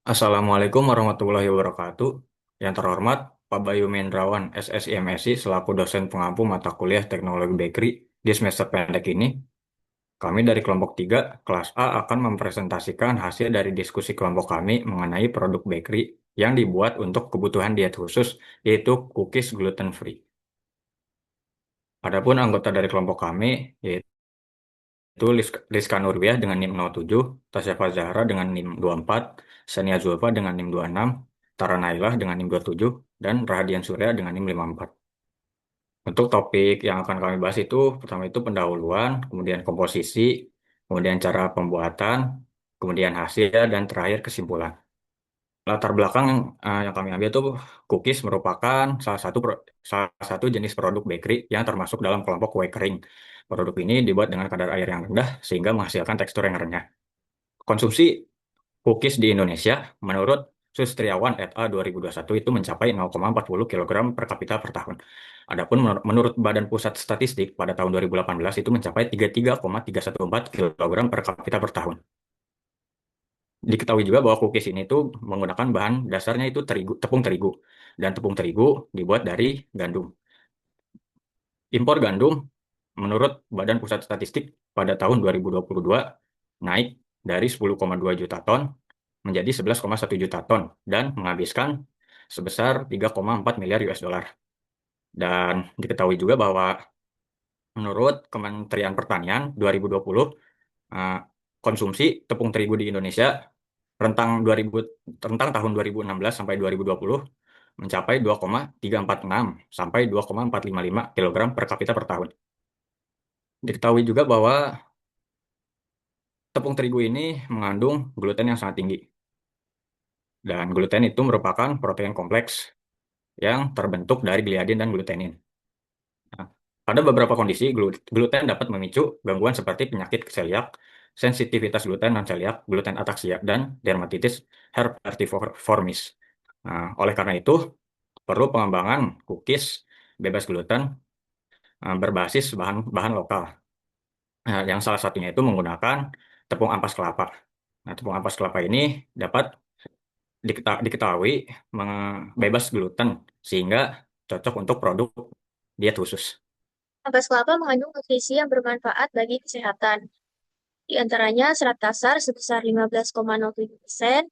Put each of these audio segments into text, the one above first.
Assalamualaikum warahmatullahi wabarakatuh. Yang terhormat, Pak Bayu Mendrawan, SSI MSI, selaku dosen pengampu mata kuliah Teknologi Bakery di semester pendek ini, kami dari kelompok 3, kelas A akan mempresentasikan hasil dari diskusi kelompok kami mengenai produk bakery yang dibuat untuk kebutuhan diet khusus, yaitu cookies gluten free. Adapun anggota dari kelompok kami, yaitu Rizka Nurbiah dengan NIM 07, Tasya Fazahra dengan NIM 24, Sania Zulfa dengan NIM 26, Tara Nailah dengan NIM 27, dan Rahadian Surya dengan NIM 54. Untuk topik yang akan kami bahas itu, pertama itu pendahuluan, kemudian komposisi, kemudian cara pembuatan, kemudian hasil, dan terakhir kesimpulan. Latar belakang yang kami ambil itu cookies merupakan salah satu jenis produk bakery yang termasuk dalam kelompok kue kering. Produk ini dibuat dengan kadar air yang rendah sehingga menghasilkan tekstur yang renyah. Konsumsi cookies di Indonesia menurut Sustriawan et al. 2021 itu mencapai 0,40 kg per kapita per tahun. Adapun menurut Badan Pusat Statistik pada tahun 2018 itu mencapai 33,314 kg per kapita per tahun. Diketahui juga bahwa cookies ini tuh menggunakan bahan dasarnya itu tepung terigu. Dan tepung terigu dibuat dari gandum. Impor gandum menurut Badan Pusat Statistik pada tahun 2022 naik dari 10,2 juta ton menjadi 11,1 juta ton dan menghabiskan sebesar 3,4 miliar US dollar. Dan diketahui juga bahwa menurut Kementerian Pertanian 2020 eh, konsumsi tepung terigu di Indonesia rentang 2000 rentang tahun 2016 sampai 2020 mencapai 2,346 sampai 2,455 kilogram per kapita per tahun. Diketahui juga bahwa tepung terigu ini mengandung gluten yang sangat tinggi. Dan gluten itu merupakan protein kompleks yang terbentuk dari gliadin dan glutenin. Nah, pada beberapa kondisi, gluten dapat memicu gangguan seperti penyakit celiak, sensitivitas gluten non-celiak, gluten ataksia, dan dermatitis herpetiformis. Nah, oleh karena itu, perlu pengembangan cookies bebas gluten berbasis bahan-bahan lokal. Nah, yang salah satunya itu menggunakan tepung ampas kelapa. Nah, tepung ampas kelapa ini dapat diketahui bebas gluten sehingga cocok untuk produk diet khusus. Ampas kelapa mengandung nutrisi yang bermanfaat bagi kesehatan. Di antaranya serat kasar sebesar 15,07%,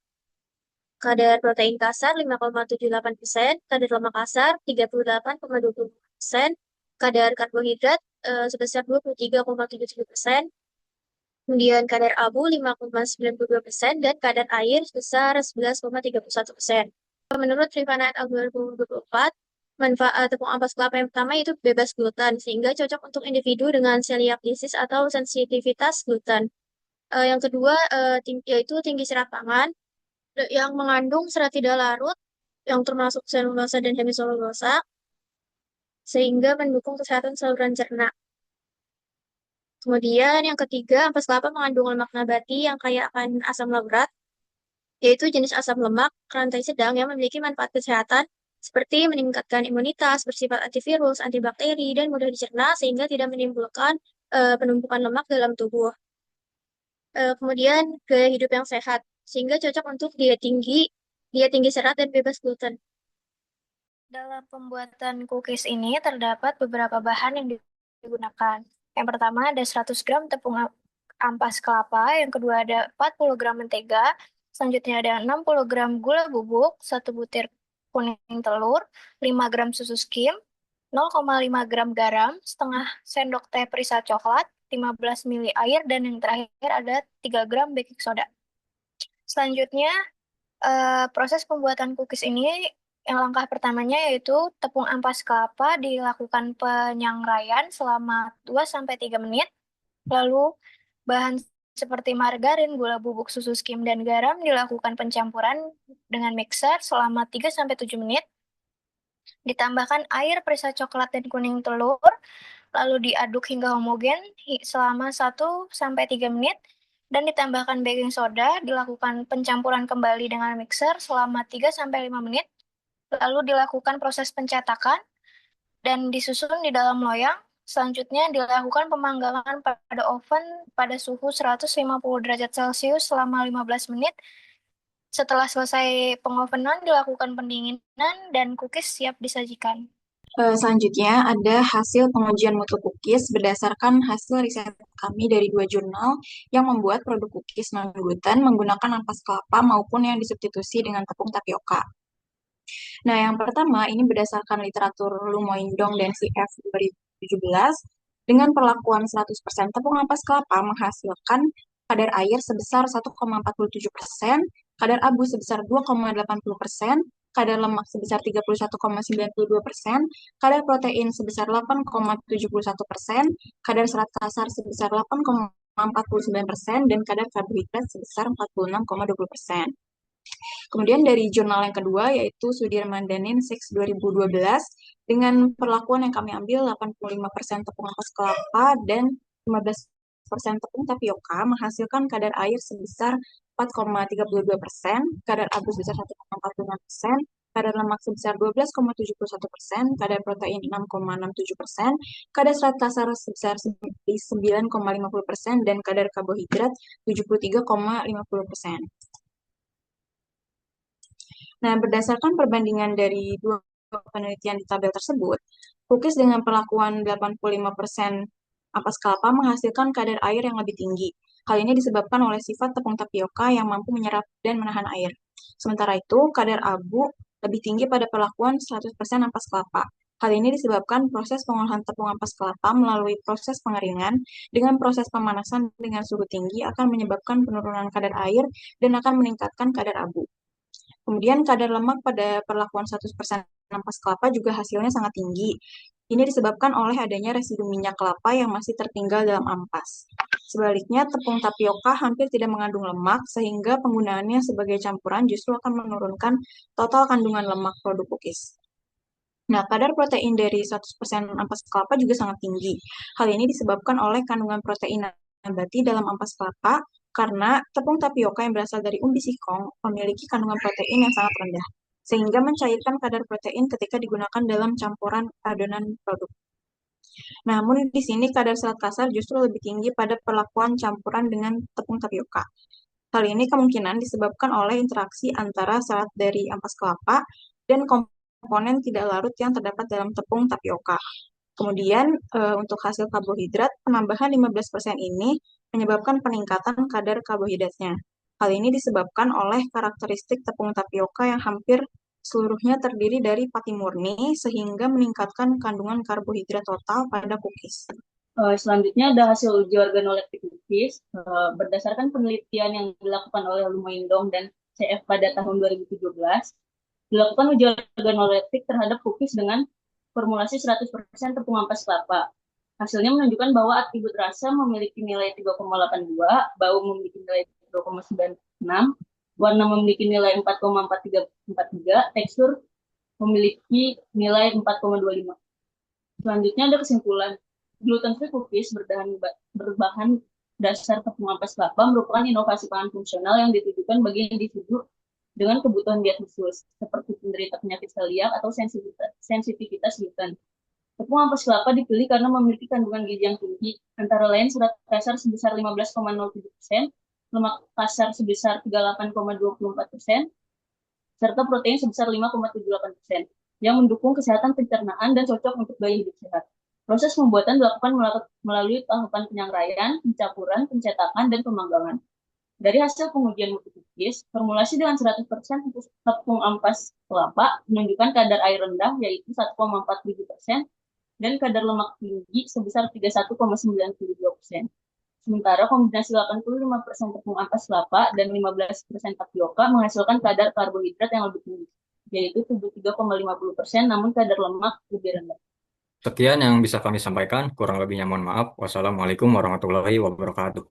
kadar protein kasar 5,78%, kadar lemak kasar 38,20%, kadar karbohidrat sebesar 23,77%, kemudian kadar abu 5,92%, dan kadar air sebesar 11,31%. Menurut Rifana et al. 2024, manfaat tepung ampas kelapa yang pertama itu bebas gluten, sehingga cocok untuk individu dengan celiac disease atau sensitivitas gluten. Yang kedua, yaitu tinggi serat pangan, yang mengandung serat tidak larut, yang termasuk selulosa dan hemiselulosa, sehingga mendukung kesehatan saluran cerna. Kemudian yang ketiga, ampas kelapa mengandung lemak nabati yang kaya akan asam laurat, yaitu jenis asam lemak rantai sedang yang memiliki manfaat kesehatan seperti meningkatkan imunitas, bersifat antivirus, antibakteri, dan mudah dicerna sehingga tidak menimbulkan penumpukan lemak dalam tubuh. Kemudian gaya hidup yang sehat sehingga cocok untuk diet tinggi serat dan bebas gluten. Dalam pembuatan cookies ini terdapat beberapa bahan yang digunakan. Yang pertama ada 100 gram tepung ampas kelapa, yang kedua ada 40 gram mentega, selanjutnya ada 60 gram gula bubuk, 1 butir kuning telur, 5 gram susu skim, 0,5 gram garam, setengah sendok teh perisa coklat, 15 ml air, dan yang terakhir ada 3 gram baking soda. Selanjutnya, proses pembuatan cookies ini yang langkah pertamanya yaitu tepung ampas kelapa dilakukan penyangraian selama 2-3 menit. Lalu bahan seperti margarin, gula bubuk, susu skim, dan garam dilakukan pencampuran dengan mixer selama 3-7 menit. Ditambahkan air, perisa coklat, dan kuning telur, lalu diaduk hingga homogen selama 1-3 menit, dan ditambahkan baking soda, dilakukan pencampuran kembali dengan mixer selama 3-5 menit, lalu dilakukan proses pencetakan, dan disusun di dalam loyang. Selanjutnya dilakukan pemanggangan pada oven pada suhu 150 derajat Celcius selama 15 menit, Setelah selesai pengovenan, dilakukan pendinginan dan cookies siap disajikan. Selanjutnya ada hasil pengujian mutu cookies berdasarkan hasil riset kami dari dua jurnal yang membuat produk cookies non-gluten menggunakan ampas kelapa maupun yang disubstitusi dengan tepung tapioka. Nah, yang pertama ini berdasarkan literatur Lu Moindong dan CF 2017, dengan perlakuan 100% tepung ampas kelapa menghasilkan kadar air sebesar 1,47%, kadar abu sebesar 2,80%, kadar lemak sebesar 31,92%, kadar protein sebesar 8,71%, kadar serat kasar sebesar 8,49%, dan kadar karbohidrat sebesar 46,20%. Kemudian dari jurnal yang kedua yaitu Sudirman dan Ninsix 2012, dengan perlakuan yang kami ambil 85% tepung ampas kelapa dan 15% tepung tapioka menghasilkan kadar air sebesar 4,32%, kadar abu sebesar 1,46%, kadar lemak sebesar 12,71%, kadar protein 6,67%, kadar serat kasar sebesar 9,50%, dan kadar karbohidrat 73,50%. Nah, berdasarkan perbandingan dari dua penelitian di tabel tersebut, cookies dengan perlakuan 85% ampas kelapa menghasilkan kadar air yang lebih tinggi. Hal ini disebabkan oleh sifat tepung tapioka yang mampu menyerap dan menahan air. Sementara itu, kadar abu lebih tinggi pada perlakuan 100% ampas kelapa. Hal ini disebabkan proses pengolahan tepung ampas kelapa melalui proses pengeringan dengan proses pemanasan dengan suhu tinggi akan menyebabkan penurunan kadar air dan akan meningkatkan kadar abu. Kemudian kadar lemak pada perlakuan 100% ampas kelapa juga hasilnya sangat tinggi. Ini disebabkan oleh adanya residu minyak kelapa yang masih tertinggal dalam ampas. Sebaliknya, tepung tapioka hampir tidak mengandung lemak, sehingga penggunaannya sebagai campuran justru akan menurunkan total kandungan lemak produk cookies. Nah, kadar protein dari 100% ampas kelapa juga sangat tinggi. Hal ini disebabkan oleh kandungan protein nabati dalam ampas kelapa karena tepung tapioka yang berasal dari umbi singkong memiliki kandungan protein yang sangat rendah, sehingga mencairkan kadar protein ketika digunakan dalam campuran adonan produk. Namun di sini kadar serat kasar justru lebih tinggi pada perlakuan campuran dengan tepung tapioka. Hal ini kemungkinan disebabkan oleh interaksi antara serat dari ampas kelapa dan komponen tidak larut yang terdapat dalam tepung tapioka. Kemudian untuk hasil karbohidrat, penambahan 15% ini menyebabkan peningkatan kadar karbohidratnya. Hal ini disebabkan oleh karakteristik tepung tapioka yang hampir seluruhnya terdiri dari pati murni, sehingga meningkatkan kandungan karbohidrat total pada cookies. Selanjutnya ada hasil uji organoleptik cookies. Berdasarkan penelitian yang dilakukan oleh Lumoindong dan CF pada tahun 2017, dilakukan uji organoleptik terhadap cookies dengan formulasi 100% tepung ampas kelapa. Hasilnya menunjukkan bahwa atribut rasa memiliki nilai 3,82, bau memiliki nilai 3,96, warna memiliki nilai 4,4343, tekstur memiliki nilai 4,25. Selanjutnya ada kesimpulan. Gluten-free cookies berbahan dasar tepung ampas kelapa merupakan inovasi pangan fungsional yang ditujukan bagi individu dengan kebutuhan diet khusus, seperti penderita penyakit celiak atau sensitivitas gluten. Tepung ampas kelapa dipilih karena memiliki kandungan gizi yang tinggi, antara lain serat kasar sebesar 15,07%, lemak kasar sebesar 38,24%, serta protein sebesar 5,78%, yang mendukung kesehatan pencernaan dan cocok untuk gaya hidup sehat. Proses pembuatan dilakukan melalui tahapan penyangraian, pencampuran, pencetakan, dan pemanggangan. Dari hasil pengujian mutu cookies, formulasi dengan 100% tepung ampas kelapa menunjukkan kadar air rendah yaitu 1,47% dan kadar lemak tinggi sebesar 31,92%. Sementara kombinasi 85% tepung ampas kelapa dan 15% tapioka menghasilkan kadar karbohidrat yang lebih tinggi, yaitu 73,50%, namun kadar lemak lebih rendah. Sekian yang bisa kami sampaikan, kurang lebihnya mohon maaf. Wassalamualaikum warahmatullahi wabarakatuh.